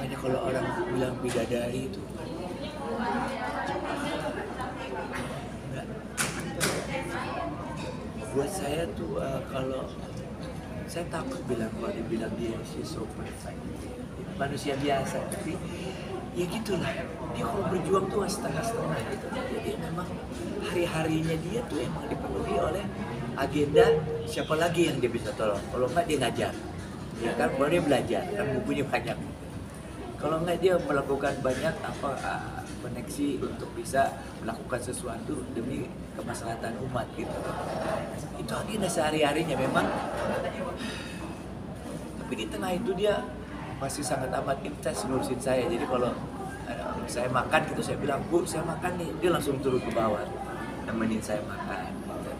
Makanya kalau orang bilang bidadari itu enggak. Buat saya tuh kalau saya takut bilang kalau dibilang dia she's so perfect, manusia biasa, tapi ya gitulah, dia kalau berjuang tuh setengah-setengah gitu. Jadi memang hari-harinya dia tuh emang dipenuhi oleh agenda siapa lagi yang dia bisa tolong. Kalau enggak dia ngajar, ya kan, baru dia belajar, kan bukunya banyak. Kalau enggak dia melakukan banyak koneksi untuk bisa melakukan sesuatu demi kemaslahatan umat gitu. Itu agenda sehari-harinya memang. Tapi di tengah itu dia masih sangat amat intens ngurusin saya. Jadi kalau saya makan gitu, saya bilang, "Bu, saya makan nih." Dia langsung turun ke bawah nemenin saya makan gitu.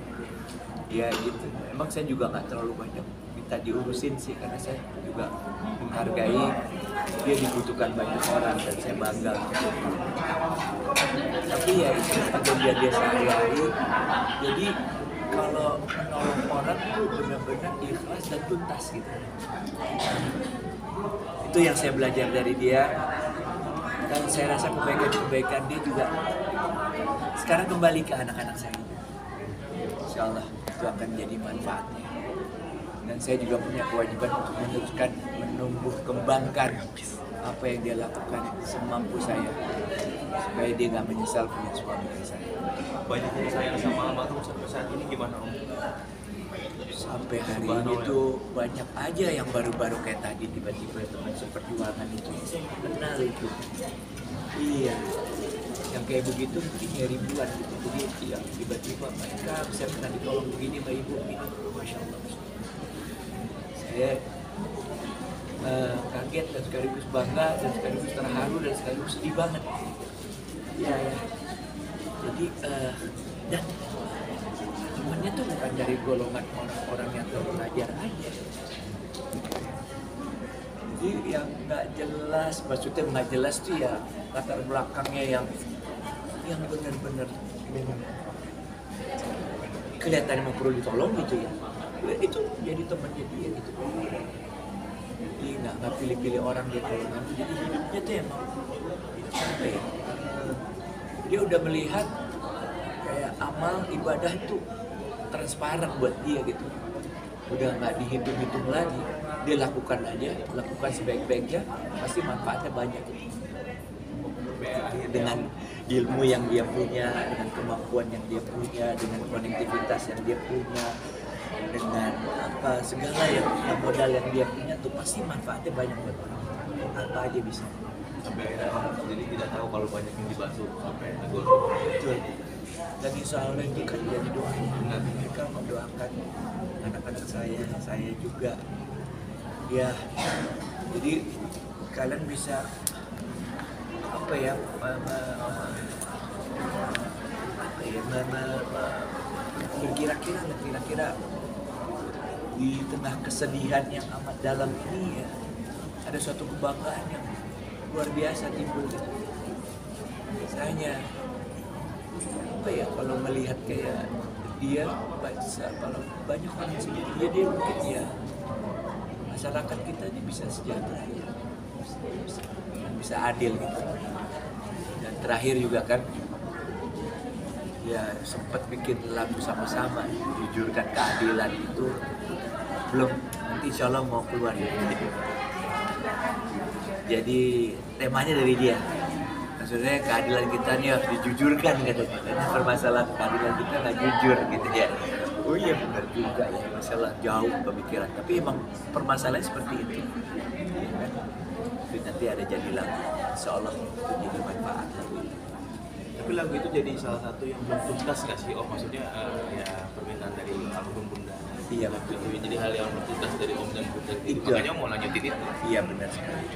Ya gitu. Emang saya juga nggak terlalu banyak minta diurusin sih, karena saya juga menghargai dia dibutuhkan banyak orang dan saya bangga. Tapi ya itu agenda dia sehari-hari. Jadi kalau menolong orang tuh benar-benar ikhlas dan tuntas gitu. Itu yang saya belajar dari dia, dan saya rasa kebaikan-kebaikan dia juga sekarang kembali ke anak-anak saya. Insya Allah itu akan jadi manfaatnya. Dan saya juga punya kewajiban untuk meneruskan, menumbuh kembangkan apa yang dia lakukan semampu saya, supaya dia nggak menyesal punya suami kayak saya. Banyak yang sayang sama almarhum sampai saat ini gimana Om? Sampai hari ini tuh banyak aja yang baru-baru kayak tadi tiba-tiba teman seperjuangan itu yang saya nggak kenal itu. Iya, yang kayak begitu mungkin ya ribuan gitu. Jadi ya tiba-tiba mereka bisa pernah ditolong begini Mbak Ibu ini, Masya Allah. Saya kaget dan sekaligus bangga dan sekaligus terharu dan sekaligus sedih banget. Iya ya. Jadi dan temannya tuh bukan dari golongan orang-orang yang belajar aja. Jadi yang nggak jelas, maksudnya nggak jelas tuh ya latar belakangnya yang benar-benar kelihatan emang perlu ditolong gitu ya. Itu jadi temannya dia gitu. Dia nggak pilih-pilih orang dia tolong. Jadi hidupnya tuh emang apa ya? Dia udah melihat kayak amal ibadah itu transparan buat dia gitu. Udah nggak dihitung-hitung lagi, dia lakukan aja, lakukan sebaik-baiknya, pasti manfaatnya banyak. Dengan ilmu yang dia punya, dengan kemampuan yang dia punya, dengan konektivitas yang dia punya, dengan segala yang modal yang dia punya tuh pasti manfaatnya banyak buat orang. Apa aja bisa. Sampai jadi tidak tahu kalau banyak yang dibasuh sampai negor. Betul. Dan insya Allah itu kan jadi doa. Mereka mendoakan anak-anak saya juga. Ya, jadi kalian bisa kira-kira di tengah kesedihan yang amat dalam ini ya, ada suatu kebanggaan yang luar biasa timbul. Misalnya kalau melihat kayak dia, kalau banyak orang seperti dia mungkin ya masyarakat kita ini bisa sejahtera ya, bisa adil gitu. Dan terakhir juga kan ya sempat bikin lagu sama-sama, jujurkan keadilan itu belum, nanti insya Allah mau keluar ya. Jadi temanya dari dia, maksudnya keadilan kita nih harus dijujurkan katanya, karena permasalahan keadilan kita nggak jujur gitu ya. Oh iya benar juga ya, masalah jauh pemikiran, tapi emang permasalahannya seperti itu ya kan? Tapi nanti ada jadi lagu, insya Allah itu jadi manfaat lagu itu. Tapi lagu itu jadi salah satu yang belum tuntas nggak sih Om? Maksudnya ya permintaan dari almarhum Bunda. Iya betul. Jadi hal yang belum tuntas dari Om dan Bunda. Itu. Makanya mau lanjutin itu. Iya benar sekali.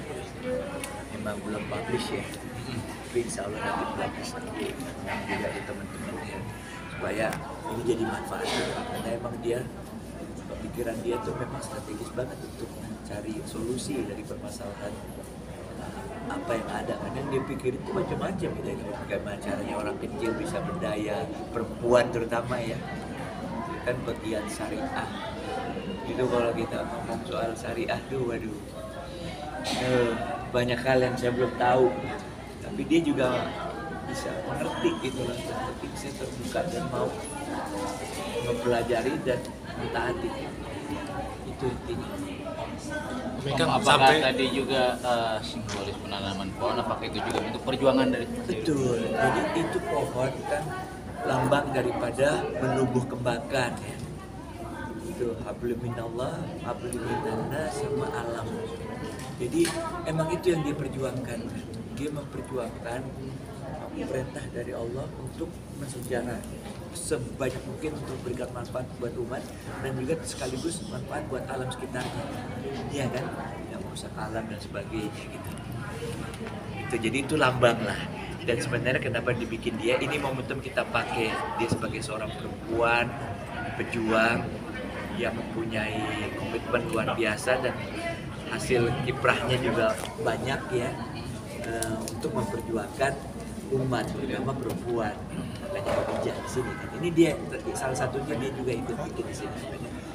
Memang belum publish ya. Tapi insya Allah nanti publish lagi juga di teman-teman ya, supaya ini jadi manfaat. Karena emang dia, pemikiran dia tuh memang strategis banget untuk mencari solusi dari permasalahan apa yang ada. Karena yang dia pikirin itu macam-macam gitu ya. Bagaimana caranya orang kecil bisa berdaya, perempuan terutama ya, kan bagian syariah Itu kalau kita ngomong soal syariah tuh, waduh, banyak hal yang saya belum tahu, tapi dia juga bisa mengerti gitu loh. Tapi saya terbuka dan mau mempelajari dan mentaati. Itu intinya. Apakah tadi juga simbolis penanaman pohon, apakah itu juga bentuk perjuangan dari Betul, jadi itu pohon kan lambang daripada menumbuh kembangkan ya. Itu hablum minallah, hablum minannas sama alam. Jadi emang itu yang dia perjuangkan. Dia memperjuangkan perintah dari Allah untuk mensejarah sebanyak mungkin untuk memberikan manfaat buat umat dan juga sekaligus manfaat buat alam sekitarnya. Iya kan? Yang merusak alam dan sebagainya gitu. Itu jadi itu lambang lah. Dan sebenarnya kenapa dibikin dia, ini momentum kita pakai dia sebagai seorang perempuan pejuang yang mempunyai komitmen luar biasa dan hasil kiprahnya juga banyak ya, untuk memperjuangkan umat terutama perempuan. Makanya Khadijah di sini kan. Ini dia salah satunya, dia juga ikut bikin di sini.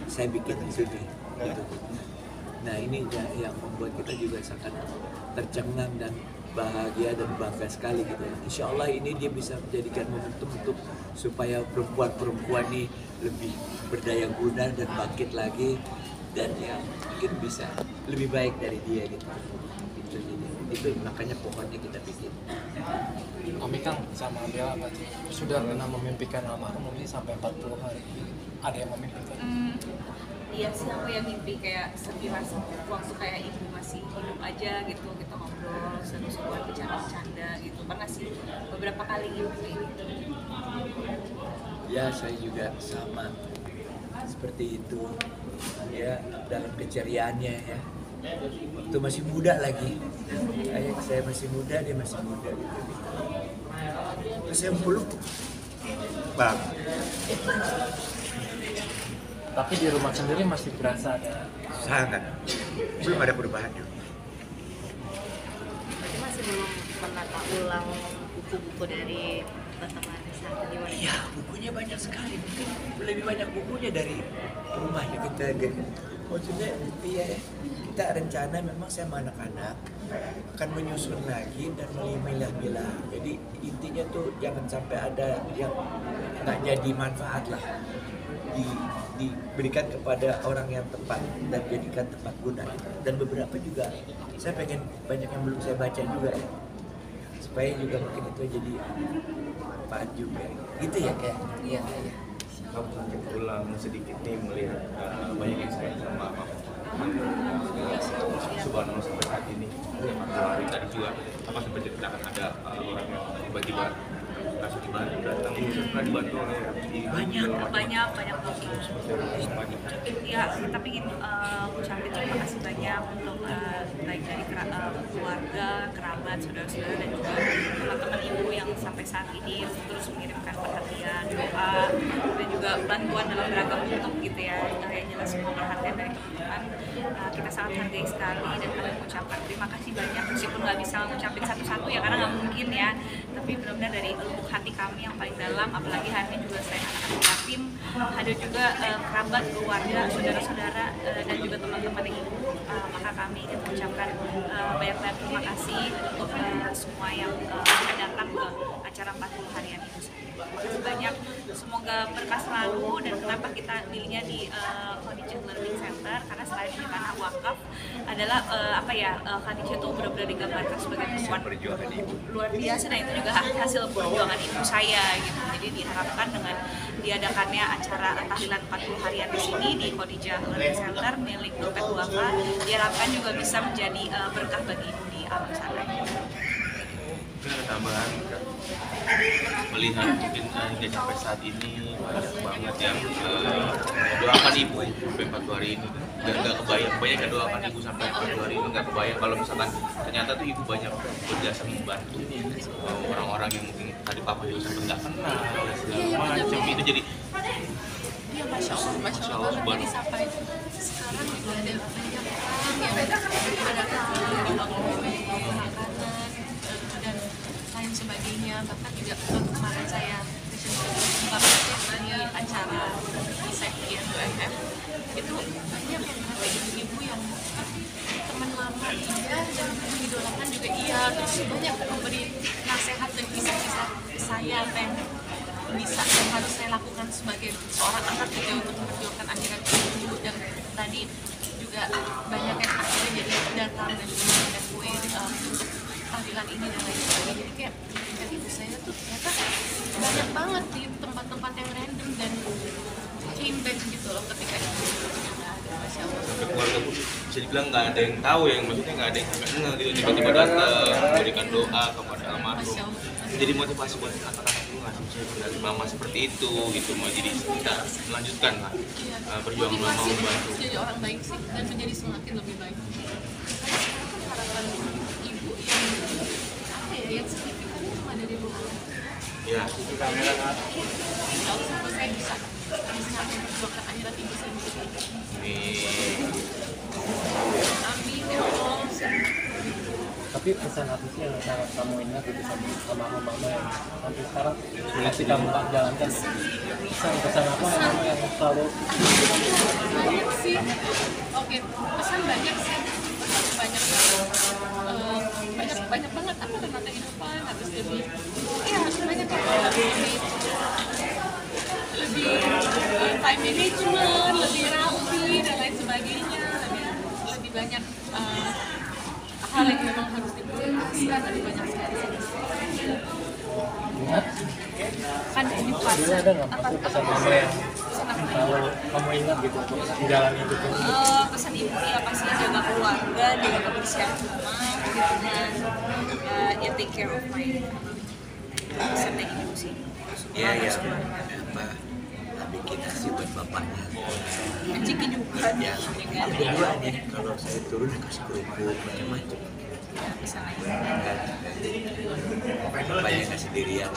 Saya bikin di sini gitu. Nah ini yang membuat kita juga sangat tercengang dan bahagia dan bangga sekali gitu. Insya Allah ini dia bisa menjadikan momentum untuk supaya perempuan-perempuan ini lebih berdaya guna dan bangkit lagi, dan yang mungkin bisa lebih baik dari dia gitu. Itu makanya pohonnya kita bikin. Om Ikang sama Bella sudah pernah memimpikan almarhum mungkin sampai 40 hari. Ada yang memimpikan? Iya sih, aku ya mimpi kayak sekilas waktu kayak ibu masih hidup aja gitu, kita ngobrol seru-seruan, bercanda-bercanda gitu. Pernah sih beberapa kali mimpi gitu. Ya saya juga sama seperti itu ya, dalam keceriaannya ya. Waktu masih muda lagi, saya masih muda, dia masih muda gitu. Terus saya peluk, bang. Tapi di rumah sendiri masih berasa ada. Sangat, belum ada perubahan juga. Berarti masih belum menata ulang buku-buku dari teman-teman saat gimana? Iya, bukunya banyak sekali, mungkin lebih banyak bukunya dari rumahnya kita gitu. Maksudnya iya ya, kita rencana memang saya sama anak-anak akan menyusun lagi dan memilah-milah. Jadi intinya tuh jangan sampai ada yang nggak jadi manfaat lah, diberikan kepada orang yang tepat dan jadikan tempat guna. Dan beberapa juga saya pengen banyak yang belum saya baca juga ya, supaya juga mungkin itu jadi manfaat juga gitu ya kayak. Iya. Kamu mungkin ulang sedikit nih melihat banyak yang sayang sama apa Subhanallah sampai saat ini. Hari tadi juga apa sempat ceritakan ada orang yang tiba-tiba kasus dibantu datang ini pernah dibantu oleh banyak banget. Ya, tapi ucapin terima kasih banyak untuk baik dari keluarga, kerabat, saudara-saudara dan juga teman-teman ibu yang sampai saat ini terus mengirimkan perhatian, doa dan juga bantuan dalam beragam bentuk gitu ya. Yang jelas semua perhatian dari teman-teman kita sangat hargai sekali, dan kami mengucapkan terima kasih banyak, meskipun nggak bisa mengucapin satu-satu ya karena nggak mungkin ya, tapi benar-benar dari lubuk hati kami yang paling dalam. Apalagi hari ini juga saya anak-anak yatim, ada juga kerabat, keluarga, saudara-saudara dan juga teman-teman yang ibu, maka kami ingin mengucapkan banyak-banyak terima kasih untuk semua yang sudah datang ke acara 40 harian ibu saya. Terima kasih banyak, semoga berkah selalu. Dan kenapa kita pilihnya di Khadijah Learning Center, karena selain di tanah wakaf adalah Khadijah itu benar-benar digambarkan sebagai perempuan luar biasa, dan itu juga hasil perjuangan ibu saya gitu. Jadi diharapkan dengan diadakannya acara tahlilan 40 harian di sini di Khadijah Learning Center milik Dompet Duafa, diharapkan juga bisa menjadi berkah bagi ibu di alam sana. Mungkin ada tambahan melihat mungkin hingga sampai saat ini banyak banget yang doakan ibu sampai 40 hari ini. Nggak kebayang, banyak yang doakan ibu sampai 40 hari ini, nggak kebayang kalau misalkan ternyata tuh ibu banyak berjasa membantu orang-orang yang mungkin tadi papa juga sempat nggak kenal dan segala macam. Itu jadi Ya, Masya Allah banget. Jadi sampai sekarang juga ada banyak orang yang ada di makanan dan lain sebagainya. Bahkan juga kemarin saya di acara di Sekjen UMF itu iya, dan mengidolakan juga iya. Terus banyak memberi nasihat dan kisah-kisah saya apa yang bisa dan harus saya lakukan sebagai seorang anak gitu untuk memperjuangkan akhirat ibu. Dan tadi juga banyak yang akhirnya jadi datang dan juga memberikan kue untuk tahlilan ini dan lain sebagainya. Jadi kayak ibu saya tuh ternyata banyak banget di tempat-tempat yang random dan came back gitu loh ketika itu nggak ada. Masya Allah. Sampai keluarga pun bisa dibilang nggak ada yang tahu, yang maksudnya nggak ada yang sampai ngeh gitu, tiba-tiba datang memberikan doa kepada almarhum. Masya Allah. Jadi motivasi buat anak-anak juga bisa dari mama seperti itu gitu, mau jadi kita melanjutkan lah perjuangan mama Motivasi membantu. untuk jadi orang baik sih dan menjadi semakin lebih baik. Sekarang harapan ibu yang apa ya, yang signifikan cuma dari rumah. Ya, Insya Allah semoga saya bisa memperjuangkan akhirat ibu saya. Amin ya Allah. Tapi pesan apa sih yang sangat kamu ingat itu sama mama yang sampai sekarang masih kamu jalankan? Pesan apa yang selalu Banyak sih. Oke, pesan banyak sih. Pesan banyak banget. Banyak banget. Aku menata kehidupan harus lebih. Iya, banyak banget. Lebih time management, lebih rapi dan lain sebagainya. Lebih banyak hal yang memang harus diprioritaskan. Ada banyak sekali. ingat? Kan ini pas Dulu ada nggak maksud pesan mama yang selalu kamu ingat gitu di jalan itu tuh? pesan ibu ya pasti jaga keluarga, jaga kebersihan rumah gitu kan, ya take care of my pesan dari ibu sih. Ya apa bikin nasi buat bapaknya. Rezeki juga Ya, kan. berdua nih kalau saya turun kasih kerupuk macam-macam. Ya, misalnya Bapaknya nggak sendirian.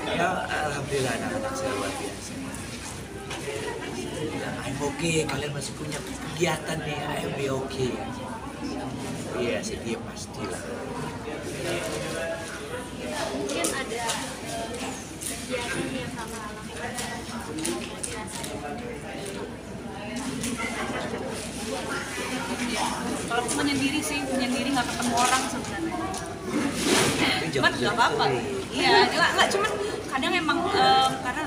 Ya alhamdulillah anak-anak saya luar biasa. Ya, I'm okay, kalian masih punya kegiatan nih, I'm be okay. Iya, sih dia pastilah. Mungkin ada kegiatan yang sama kalau aku menyendiri sih, menyendiri nggak ketemu orang sebenarnya. Cuman nggak apa-apa. Iya, nggak cuman kadang emang karena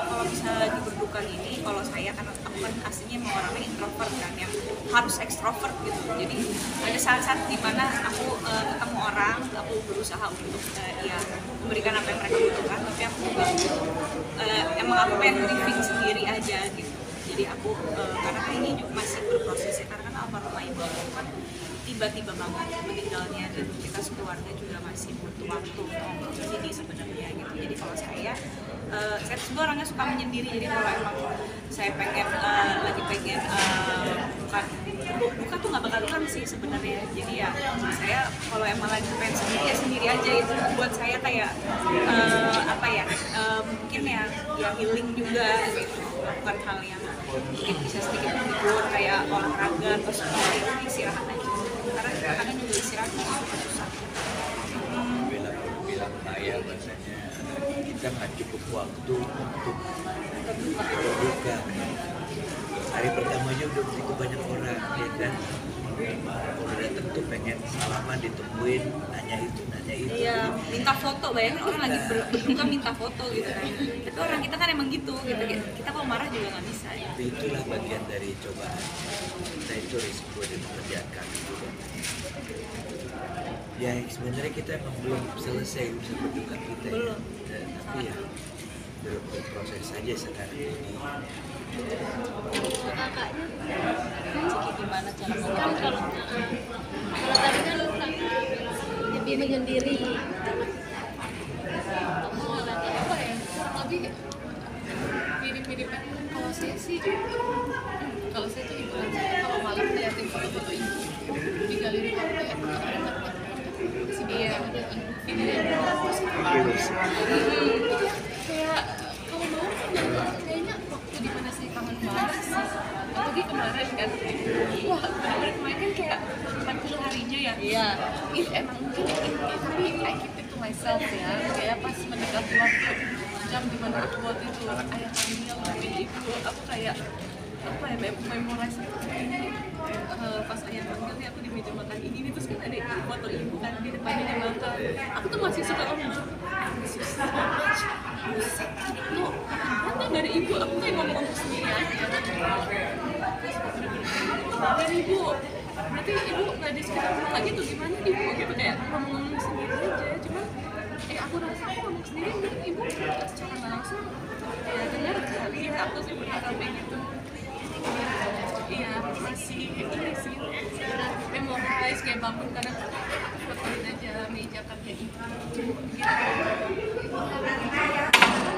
kalau misalnya lagi berduka ini, kalau saya kan aku kan aslinya emang orangnya introvert kan, yang harus ekstrovert gitu. Jadi ada saat-saat dimana aku ketemu orang, aku berusaha untuk ya memberikan apa yang mereka butuhkan, tapi aku juga emang aku pengen living sendiri aja gitu. Jadi aku karena ini juga masih berproses ya, karena kan almarhumah ibu aku kan tiba-tiba banget meninggalnya dan kita sekeluarga juga masih butuh waktu untuk di sini sebenarnya gitu. Jadi kalau saya sebenarnya orangnya suka menyendiri, jadi kalau emang saya pengen lagi pengen bukan duka tuh nggak bakal hilang sih sebenarnya. Jadi ya saya kalau emang lagi pengen sendiri ya sendiri aja, itu buat saya kayak apa ya mungkin ya healing juga gitu, bukan hal yang mungkin bisa sedikit menghibur kayak olahraga terus istirahat aja, karena kadang juga istirahat juga susah. Bilang ayah bahasanya kita nggak cukup waktu untuk berduka. Hari pertamanya udah begitu banyak orang ya kan, udah datang tuh pengen salaman, ditungguin, nanya itu Iya, minta foto, bayangin orang lagi berduka minta foto gitu kan. Tapi orang kita kan emang gitu, kita kalau marah juga nggak bisa ya. Tapi itulah bagian dari cobaan kita, itu risiko di pekerjaan kami juga. Ya sebenarnya kita emang belum selesai urusan berduka kita ya. Tapi ya berproses saja sekarang ini. kakaknya Ciki gimana cara kan kalau tadi kan lebih menyendiri apa ya, lebih mirip-mirip. Kalau saya sih ibu aja, kalau malam ngeliatin foto-foto ibu di galeri foto ya si dia ada video kayak kalau mau kayaknya waktu dimana saya kangen banget sih, apalagi kemarin kan, wah kemarin kan kayak 40 harinya ya. Iya. Emang mungkin tapi I keep it to myself ya, kayak pas mendekati waktu jam dimana aku waktu itu ayah hamil tapi ibu, aku kayak apa ya, memorize ini pas ayah hamil nih aku di meja makan foto ibu kan di depan meja makan. Aku tuh masih suka ngomong, susah buset itu apa dari ibu, aku kayak ngomong sendiri aja. Dari ibu, berarti ibu nggak di sekitar rumah lagi tuh gimana ibu gitu, kayak ngomong sendiri aja. Cuman aku rasa aku ngomong sendiri dan ibu secara nggak langsung ya dengar kali ya, aku sih berharap kayak gitu. Iya masih ini sih memorize kayak bangun kadang fotoin aja meja kerja ibu gitu.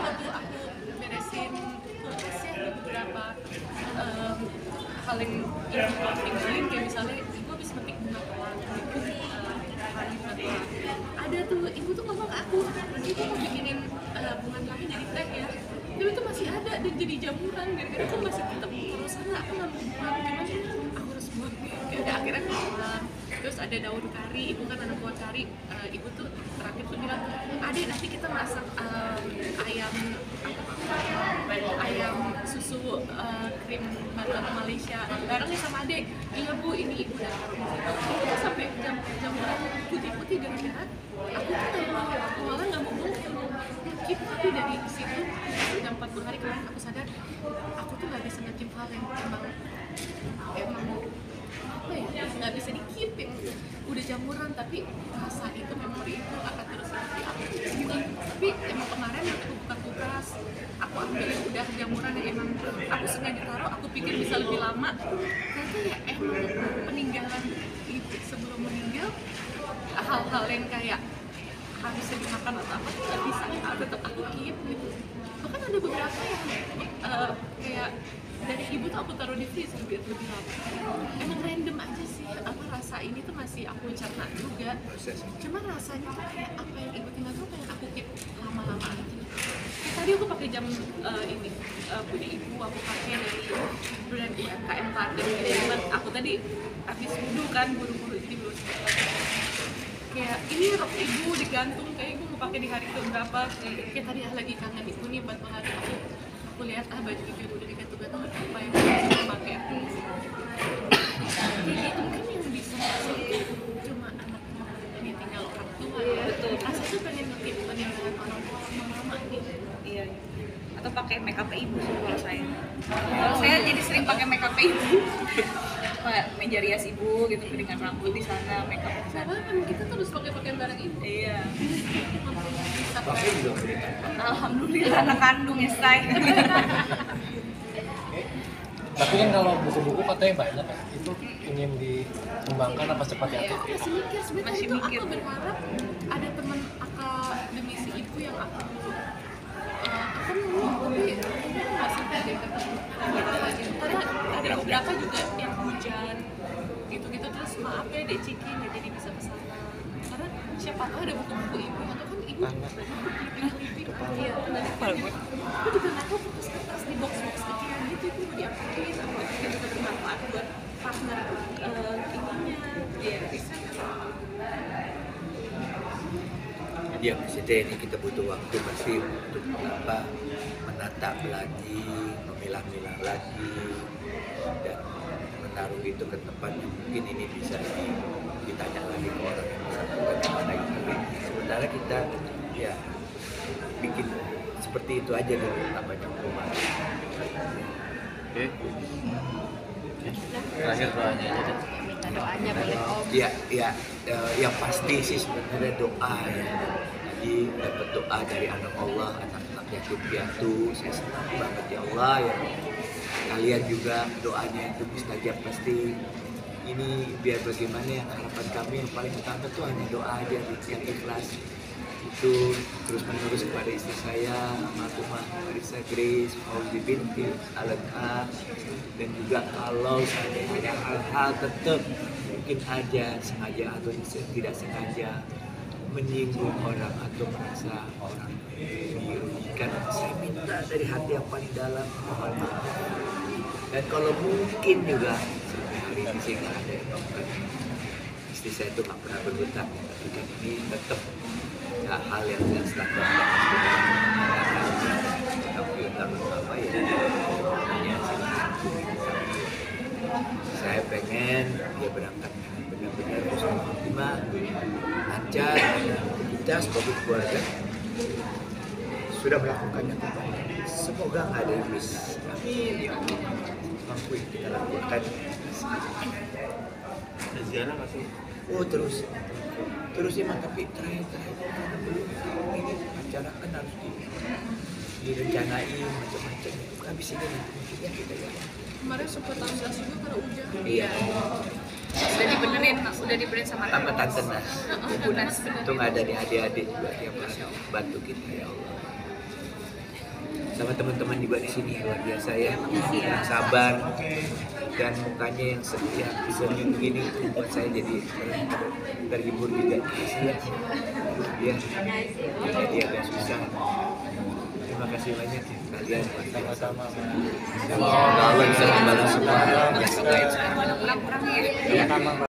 Waktu aku beresin kulkas ya beberapa hal yang ibu tinggalin, kayak misalnya ibu habis metik bunga kelapa ada tuh ibu tuh ngomong ke aku, ibu mau bikinin bunga kelapa jadi teh ya, tapi itu masih ada dan jadi jamuran, gara-gara aku masih tetap terus sana aku nggak mau buang, cuman aku harus buang ya udah akhirnya aku buang. Terus ada daun kari, ibu kan anak buah kari, ibu tuh terakhir tuh bilang, Ade nanti kita masak ayam susu krim buatan Malaysia barengnya sama Ade. Iya bu, ini ibu udah taruh sampai jam putih-putih gara-gara aku tuh malah nggak mau buang, ngekip. Tapi dari situ jam 40 hari kemarin aku sadar aku tuh nggak bisa ngekip hal yang emang apa ya, nggak bisa dikip yang udah jamuran, tapi rasa itu, memori itu akan terus gitu. Tapi emang kemarin aku buka kulkas, aku ambil yang udah jamuran yang emang aku sengaja taruh, aku pikir bisa lebih lama, ternyata ya emang peninggalan itu sebelum meninggal, hal-hal yang kayak harusnya dimakan atau apa tuh nggak bisa, tetap aku keep gitu. Bahkan ada beberapa yang kayak dari ibu tuh aku taruh di freezer biar lebih lama. Emang random aja sih, apa rasa ini tuh masih aku cerna juga. Cuma rasanya tuh kayak apa yang ibu tinggal tuh kayak aku keep lama-lama aja. Tadi aku pakai jam ini punya ibu, aku pakai dari brand UMKM Padang gitu. Aku tadi habis wudhu kan, buru-buru jadi belum sempat. Kayak ini rok ibu digantung, kayak ibu mau pakai di hari keberapa. Kayak tadi lagi kangen ibu nih buat hari aku lihat baju ibu udah digantung-gantung, apa yang bisa pakai aku. Jadi itu kan yang bisa cuma anaknya ini tinggal orang tua ya. Betul. Rasanya tuh pengen ngekip peninggalan orang tua mama gitu. Iya. Atau pakai makeup ibu sih kalau saya. Kalau saya jadi sering pakai makeup ibu. Kayak meja rias ibu gitu dengan rambut di sana, makeup di sana. Karena kita terus pakai barang ibu. Iya. Bisa Tapi juga beli. Alhamdulillah anak kandung ya say. Tapi kan kalau buku-buku katanya banyak ya, itu ingin dikembangkan apa seperti apa? Aku masih mikir sebenarnya Masih itu mikir. aku berharap ada teman akademisi ibu yang aku ketemu, tapi masih ada ketemu. Karena ada beberapa juga yang hujan gitu-gitu, terus maaf ya Dek Ciki nggak jadi bisa kesana. Karena siapa tahu ada buku-buku ibu atau kan ibu banyak clipping. Iya, aku juga nggak tahu fokus kertas di box-box kecilan gitu itu mau diapain, sama itu juga bermanfaat buat partner ininya. Iya, bisa. Ya maksudnya ini kita butuh waktu pasti untuk menatap lagi, memilah-milah lagi, dan menaruh itu ke tempat yang mungkin ini bisa ditanya lagi ke orang yang bersangkutan kemana gitu. Sementara kita ya bikin seperti itu aja dulu, tak banyak rumah. Oke. Terakhir doanya aja. Doanya boleh om. Ya, yang pasti sih sebenarnya doa ya. Jadi dapat doa dari anak Allah, anak-anak yatim piatu. Saya senang banget ya Allah ya. Kalian juga doanya itu mustajab pasti. Ini biar bagaimana yang harapan kami yang paling utama tuh hanya doa aja yang ikhlas. Itu terus menerus kepada istri saya, almarhumah Marisa Grace, Fauzi binti Alana, dan juga kalau saya ada hal-hal tetap mungkin aja sengaja atau tidak sengaja menyinggung orang atau merasa orang dirugikan, saya minta dari hati yang paling dalam mohon maaf. Dan kalau mungkin juga sampai hari ini sih nggak ada yang dokter, istri saya itu nggak pernah berhutang, tapi kan ini tetap hal yang tidak standar tapi utang apa ya hanya saya pengen dia berangkat benar-benar diterima lancar. Kita sebagai keluarga sudah melakukannya terbaik. Semoga nggak ada yang miss. Amin ya Allah. Mampu yang kita lakukan. Ada ziarah nggak sih? Oh terus emang, tapi terakhir karena belum ini acara kan harus direncanain macam-macam. Habis ini juga kita ya. Kemarin sempat tansas juga karena hujan. Iya. Udah dibenerin sama Tante Nas. Ibu Nas. Itu nggak ada nih adik-adik juga yang bantu kita ya Allah. Sama teman-teman juga di sini luar biasa ya, yang sabar dan mukanya yang setia senyum begini buat saya jadi terhibur juga. Ya, jadi agak susah. Terima kasih banyak ya kalian. Sama-sama. Semoga Allah bisa membalas semua yang terbaik. Kurang-kurang ya. Sama-sama.